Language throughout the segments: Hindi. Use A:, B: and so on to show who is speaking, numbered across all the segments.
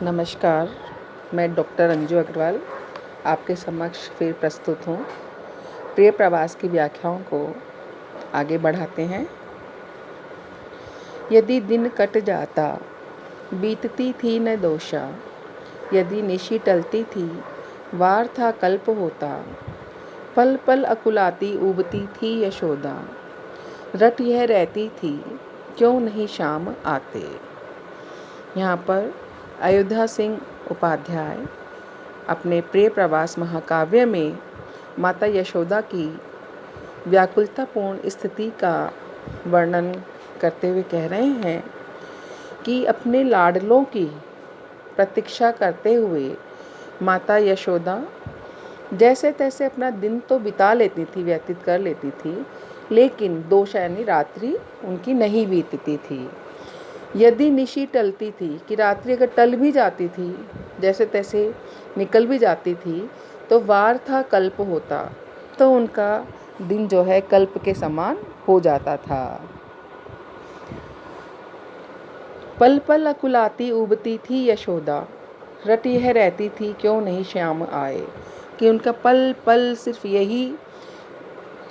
A: नमस्कार, मैं डॉक्टर अंजू अग्रवाल आपके समक्ष फिर प्रस्तुत हूँ। प्रिय प्रवास की व्याख्याओं को आगे बढ़ाते हैं। यदि दिन कट जाता बीतती थी न दोषा, यदि निशी टलती थी वार था कल्प होता, पल पल अकुलाती उबती थी यशोदा, रट यह रहती थी क्यों नहीं शाम आते। यहाँ पर अयोध्या सिंह उपाध्याय अपने प्रिय प्रवास महाकाव्य में माता यशोदा की व्याकुलतापूर्ण स्थिति का वर्णन करते हुए कह रहे हैं कि अपने लाडलों की प्रतीक्षा करते हुए माता यशोदा जैसे तैसे अपना दिन तो बिता लेती थी, व्यतीत कर लेती थी, लेकिन दोष यानी रात्रि उनकी नहीं बीतती थी। यदि निशी टलती थी कि रात्रि अगर टल भी जाती थी, जैसे तैसे निकल भी जाती थी, तो वार था कल्प होता, तो उनका दिन जो है कल्प के समान हो जाता था। पल पल अकुलाती उबती थी यशोदा, रट यह रहती थी क्यों नहीं श्याम आए, कि उनका पल पल सिर्फ यही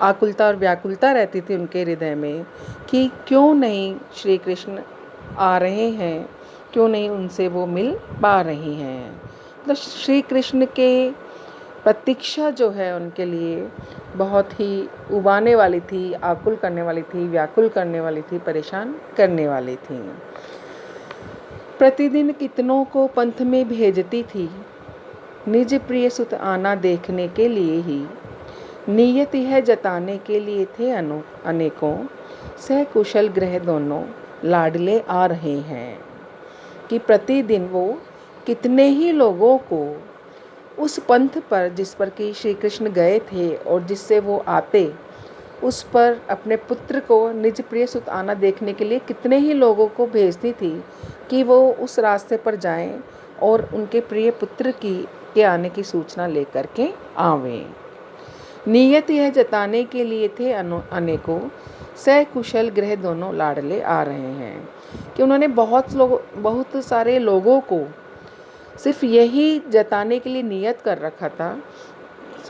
A: आकुलता और व्याकुलता रहती थी उनके हृदय में कि क्यों नहीं श्री कृष्ण आ रहे हैं, क्यों नहीं उनसे वो मिल पा रही हैं। मतलब श्री कृष्ण के प्रतीक्षा जो है उनके लिए बहुत ही उबाने वाली थी, आकुल करने वाली थी, व्याकुल करने वाली थी, परेशान करने वाली थी। प्रतिदिन कितनों को पंथ में भेजती थी, निज प्रिय सुत आना देखने के लिए ही, नियत यह जताने के लिए थे अनेकों, सकुशल ग्रह दोनों लाडले आ रहे हैं। कि प्रतिदिन वो कितने ही लोगों को उस पंथ पर जिस पर कि श्री कृष्ण गए थे और जिससे वो आते, उस पर अपने पुत्र को निज प्रिय सुत आना देखने के लिए कितने ही लोगों को भेजती थी कि वो उस रास्ते पर जाएं और उनके प्रिय पुत्र के आने की सूचना लेकर के आवें। नियत यह जताने के लिए थे अनेकों, सकुशल ग्रह दोनों लाडले आ रहे हैं। कि उन्होंने बहुत सारे लोगों को सिर्फ यही जताने के लिए नियत कर रखा था,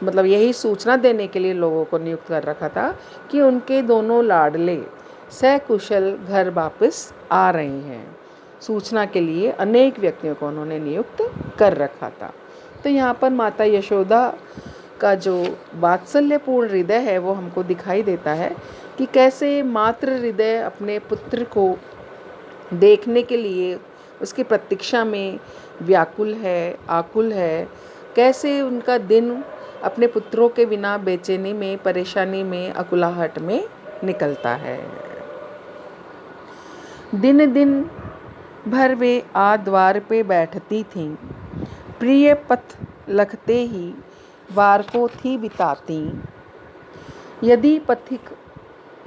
A: मतलब यही सूचना देने के लिए लोगों को नियुक्त कर रखा था कि उनके दोनों लाडले सकुशल घर वापस आ रहे हैं। सूचना के लिए अनेक व्यक्तियों को उन्होंने नियुक्त कर रखा था। तो यहाँ पर माता यशोदा का जो वात्सल्यपूर्ण हृदय है वो हमको दिखाई देता है कि कैसे मातृ हृदय अपने पुत्र को देखने के लिए उसकी प्रतीक्षा में व्याकुल है, आकुल है। कैसे उनका दिन अपने पुत्रों के बिना बेचैनी में, परेशानी में, अकुलाहट में निकलता है। दिन दिन भर वे आ द्वार पे बैठती थीं, प्रिय पथ लखते ही वार को थी बिताती। यदि पथिक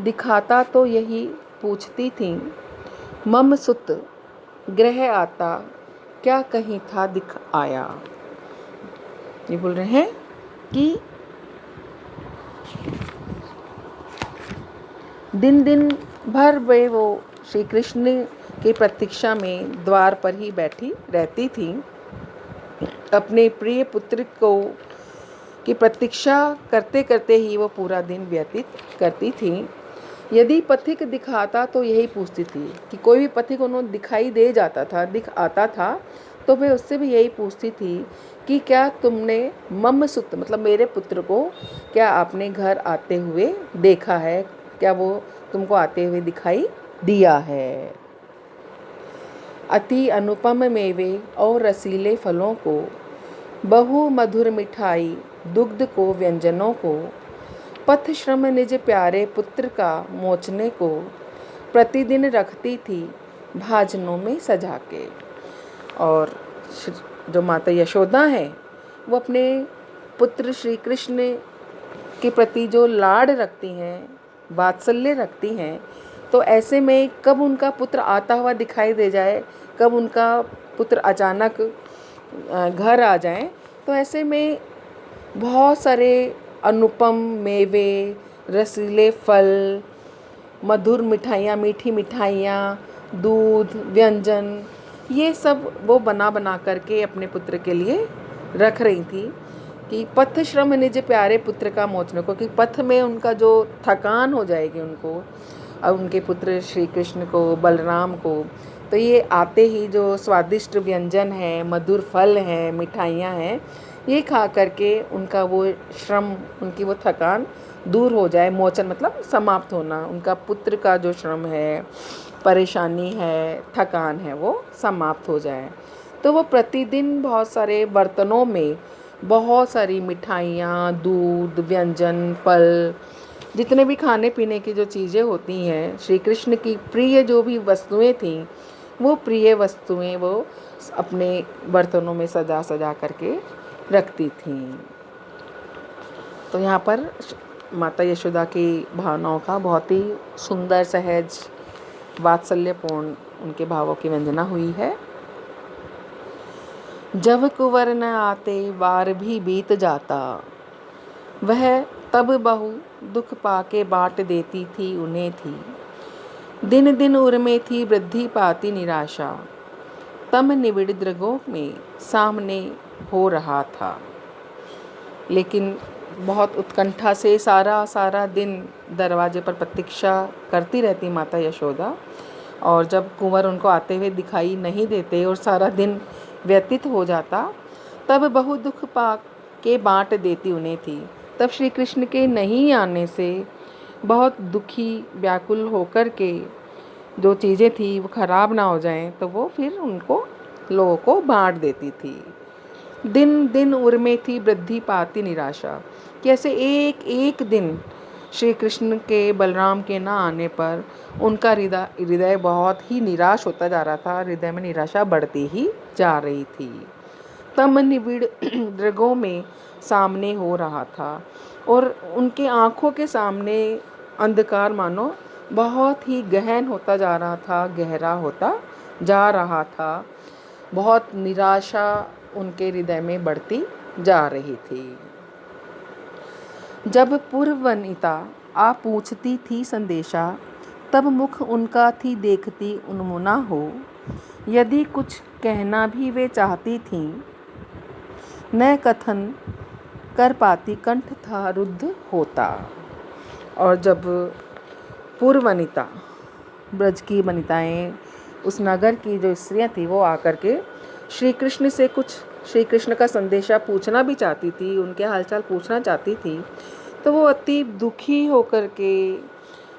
A: दिखाता तो यही पूछती थीं, मम सुत ग्रह आता क्या कहीं था दिख आया। ये बोल रहे हैं कि दिन दिन भर वे वो श्री कृष्ण की प्रतीक्षा में द्वार पर ही बैठी रहती थी, अपने प्रिय पुत्र को की प्रतीक्षा करते करते ही वो पूरा दिन व्यतीत करती थी। यदि पथिक दिखाता तो यही पूछती थी कि कोई भी पथिक उन्हें दिखाई दे जाता था, दिख आता था, तो वे उससे भी यही पूछती थी कि क्या तुमने मम सुत मतलब मेरे पुत्र को क्या आपने घर आते हुए देखा है, क्या वो तुमको आते हुए दिखाई दिया है। अति अनुपम मेवे और रसीले फलों को, बहु मधुर मिठाई दुग्ध को, व्यंजनों को, पथ श्रम निज प्यारे पुत्र का मोचने को, प्रतिदिन रखती थी भाजनों में सजा के। और जो माता यशोदा है वो अपने पुत्र श्री कृष्ण के प्रति जो लाड रखती हैं, वात्सल्य रखती हैं, तो ऐसे में कब उनका पुत्र आता हुआ दिखाई दे जाए, कब उनका पुत्र अचानक घर आ जाए, तो ऐसे में बहुत सारे अनुपम मेवे, रसीले फल, मधुर मिठाइयाँ, मीठी मिठाइयाँ, दूध, व्यंजन, ये सब वो बना बना करके अपने पुत्र के लिए रख रही थी कि पथ श्रम निज प्यारे पुत्र का मोचन को, कि पथ में उनका जो थकान हो जाएगी उनको, अब उनके पुत्र श्री कृष्ण को, बलराम को, तो ये आते ही जो स्वादिष्ट व्यंजन हैं, मधुर फल हैं, मिठाइयाँ हैं, ये खा करके उनका वो श्रम, उनकी वो थकान दूर हो जाए। मोचन मतलब समाप्त होना, उनका पुत्र का जो श्रम है, परेशानी है, थकान है, वो समाप्त हो जाए। तो वो प्रतिदिन बहुत सारे बर्तनों में बहुत सारी मिठाइयाँ, दूध, व्यंजन, फल, जितने भी खाने पीने की जो चीज़ें होती हैं, श्री कृष्ण की प्रिय जो भी वस्तुएं थीं, वो प्रिय वस्तुएं वो अपने बर्तनों में सजा सजा करके रखती थीं। तो यहाँ पर माता यशोदा की भावनाओं का बहुत ही सुंदर, सहज, वात्सल्यपूर्ण उनके भावों की वंदना हुई है। जब कुंवर न आते वार भी बीत जाता, वह तब बहु दुख पाके बांट देती थी उन्हें थी। दिन दिन उर में थी वृद्धि पाती निराशा, तम निबिड़ दृगों में सामने हो रहा था। लेकिन बहुत उत्कंठा से सारा दिन दरवाजे पर प्रतीक्षा करती रहती माता यशोदा, और जब कुंवर उनको आते हुए दिखाई नहीं देते और सारा दिन व्यतीत हो जाता, तब बहु दुख पा के बांट देती उन्हें थी। तब श्री कृष्ण के नहीं आने से बहुत दुखी, व्याकुल होकर के जो चीज़ें थी वो खराब ना हो जाएं, तो वो फिर उनको, लोगों को बांट देती थी। दिन दिन उर में थी वृद्धि पाती निराशा, कैसे एक एक दिन श्री कृष्ण के, बलराम के ना आने पर उनका हृदय बहुत ही निराश होता जा रहा था, हृदय में निराशा बढ़ती ही जा रही थी। तम निबिड़ दृगों में सामने हो रहा था, और उनके आँखों के सामने अंधकार मानो बहुत ही गहन होता जा रहा था, गहरा होता जा रहा था। बहुत निराशा उनके हृदय में बढ़ती जा रही थी। जब पूर्ववनिता आ पूछती थी संदेशा, तब मुख उनका थी देखती उन्मुना हो। यदि कुछ कहना भी वे चाहती थीं, न कथन कर पाती, कंठ था रुद्ध होता। और जब पूर्ववनिता, ब्रज की वनिताएं, उस नगर की जो स्त्रियां थी, वो आकर के श्री कृष्ण से कुछ, श्री कृष्ण का संदेशा पूछना भी चाहती थी, उनके हालचाल पूछना चाहती थी, तो वो अति दुखी होकर के,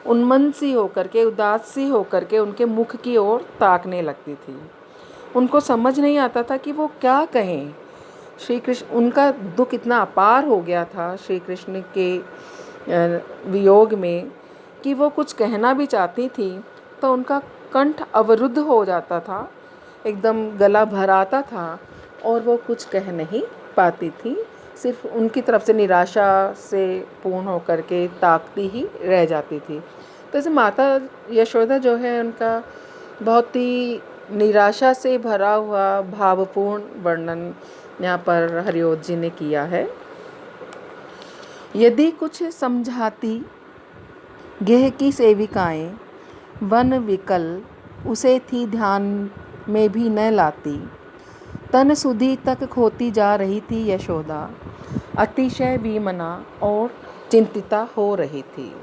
A: उन्मन सी होकर के, उदास सी होकर के उनके मुख की ओर ताकने लगती थी। उनको समझ नहीं आता था कि वो क्या कहें। श्री कृष्ण, उनका दुख इतना अपार हो गया था श्री कृष्ण के वियोग में, कि वो कुछ कहना भी चाहती थी तो उनका कंठ अवरुद्ध हो जाता था, एकदम गला भर आता था, और वो कुछ कह नहीं पाती थी। सिर्फ उनकी तरफ से निराशा से पूर्ण होकर के ताकती ही रह जाती थी। तो जैसे माता यशोदा जो है, उनका बहुत ही निराशा से भरा हुआ भावपूर्ण वर्णन यहाँ पर हरिओत जी ने किया है। यदि कुछ समझाती गेह की सेविकाएं, वन विकल उसे थी ध्यान में भी न लाती। तन सुधी तक खोती जा रही थी यशोदा, अतिशय विमना और चिंतिता हो रही थी।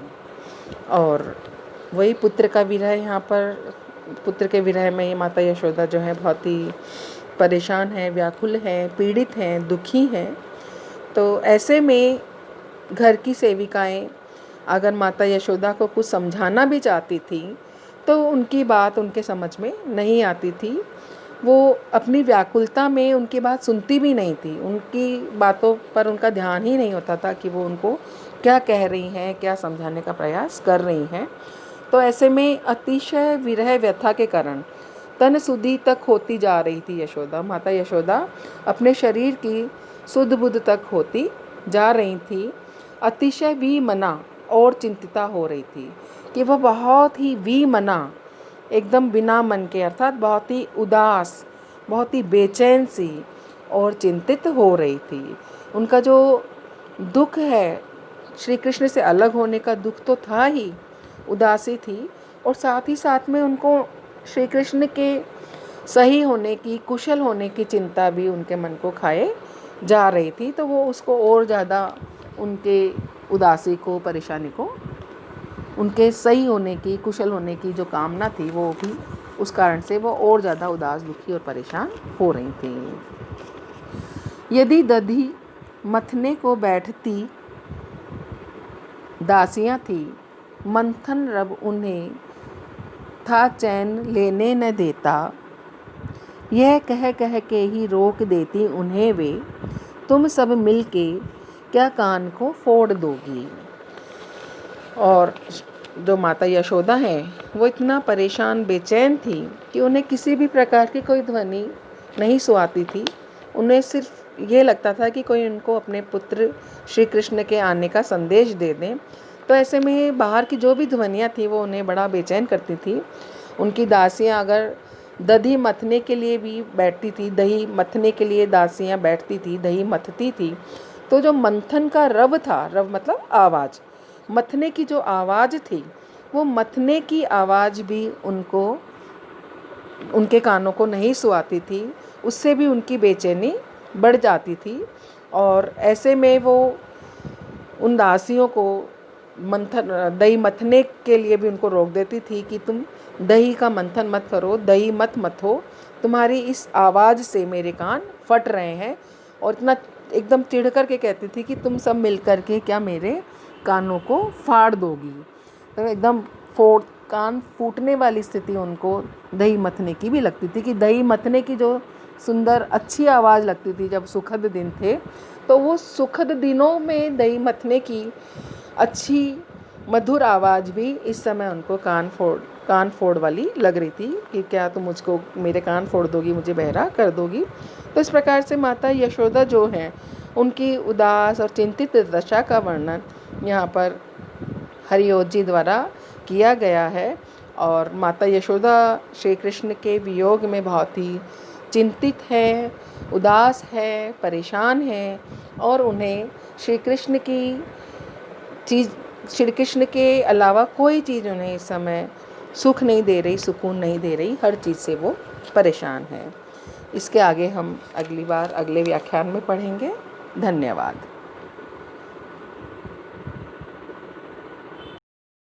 A: और वही पुत्र का विरह, यहाँ पर पुत्र के विरह में माता यशोदा जो है बहुत ही परेशान है, व्याकुल है, पीड़ित हैं, दुखी हैं। तो ऐसे में घर की सेविकाएं अगर माता यशोदा को कुछ समझाना भी चाहती थी, तो उनकी बात उनके समझ में नहीं आती थी। वो अपनी व्याकुलता में उनकी बात सुनती भी नहीं थी, उनकी बातों पर उनका ध्यान ही नहीं होता था कि वो उनको क्या कह रही हैं, क्या समझाने का प्रयास कर रही हैं। तो ऐसे में अतिशय विरह व्यथा के कारण तन सुधि तक होती जा रही थी यशोदा। माता यशोदा अपने शरीर की सुध बुध तक होती जा रही थी, अतिशय विमना और चिंतिता हो रही थी, कि वह बहुत ही विमना, एकदम बिना मन के, अर्थात बहुत ही उदास, बहुत ही बेचैन सी और चिंतित हो रही थी। उनका जो दुख है, श्री कृष्ण से अलग होने का दुख तो था ही, उदासी थी, और साथ ही साथ में उनको श्री कृष्ण के सही होने की, कुशल होने की चिंता भी उनके मन को खाए जा रही थी। तो वो उसको और ज़्यादा उनके उदासी को, परेशानी को, उनके सही होने की, कुशल होने की जो कामना थी वो भी उस कारण से वो और ज़्यादा उदास, दुखी और परेशान हो रही थी। यदि दधी मथने को बैठती दासियां थी, मंथन रब उन्हें था चैन लेने न देता। यह कह कह के ही रोक देती उन्हें वे, तुम सब मिलके क्या कान को फोड़ दोगी। और जो माता यशोदा हैं वो इतना परेशान, बेचैन थी कि उन्हें किसी भी प्रकार की कोई ध्वनि नहीं सुहाती थी। उन्हें सिर्फ ये लगता था कि कोई उनको अपने पुत्र श्री कृष्ण के आने का संदेश दे दें। तो ऐसे में बाहर की जो भी ध्वनियाँ थी वो उन्हें बड़ा बेचैन करती थी। उनकी दासियाँ अगर दही मथने के लिए भी बैठती थी, दही मथने के लिए दासियाँ बैठती थी, दही मथती थी, तो जो मंथन का रब था, रब मतलब आवाज़, मथने की जो आवाज़ थी, वो मथने की आवाज़ भी उनको, उनके कानों को नहीं सुहाती थी। उससे भी उनकी बेचैनी बढ़ जाती थी। और ऐसे में वो उन दासियों को दही मथने के लिए भी उनको रोक देती थी कि तुम दही का मंथन मत करो, दही मत मथो, तुम्हारी इस आवाज़ से मेरे कान फट रहे हैं। और इतना एकदम चिढ़ कर के कहती थी कि तुम सब मिल कर के क्या मेरे कानों को फाड़ दोगी। तो एकदम कान फूटने वाली स्थिति उनको दही मथने की भी लगती थी। कि दही मथने की जो सुंदर अच्छी आवाज़ लगती थी जब सुखद दिन थे, तो वो सुखद दिनों में दही मथने की अच्छी मधुर आवाज़ भी इस समय उनको कान फोड़ वाली लग रही थी कि क्या तुम मुझको मेरे कान फोड़ दोगी, मुझे बहरा कर दोगी। तो इस प्रकार से माता यशोदा जो हैं उनकी उदास और चिंतित दशा का वर्णन यहाँ पर हरिओत जी द्वारा किया गया है। और माता यशोदा श्री कृष्ण के वियोग में बहुत ही चिंतित है, उदास है, परेशान है। और उन्हें श्री कृष्ण के अलावा कोई चीज़ उन्हें इस समय सुख नहीं दे रही, सुकून नहीं दे रही। हर चीज़ से वो परेशान है। इसके आगे हम अगली बार अगले व्याख्यान में पढ़ेंगे। धन्यवाद।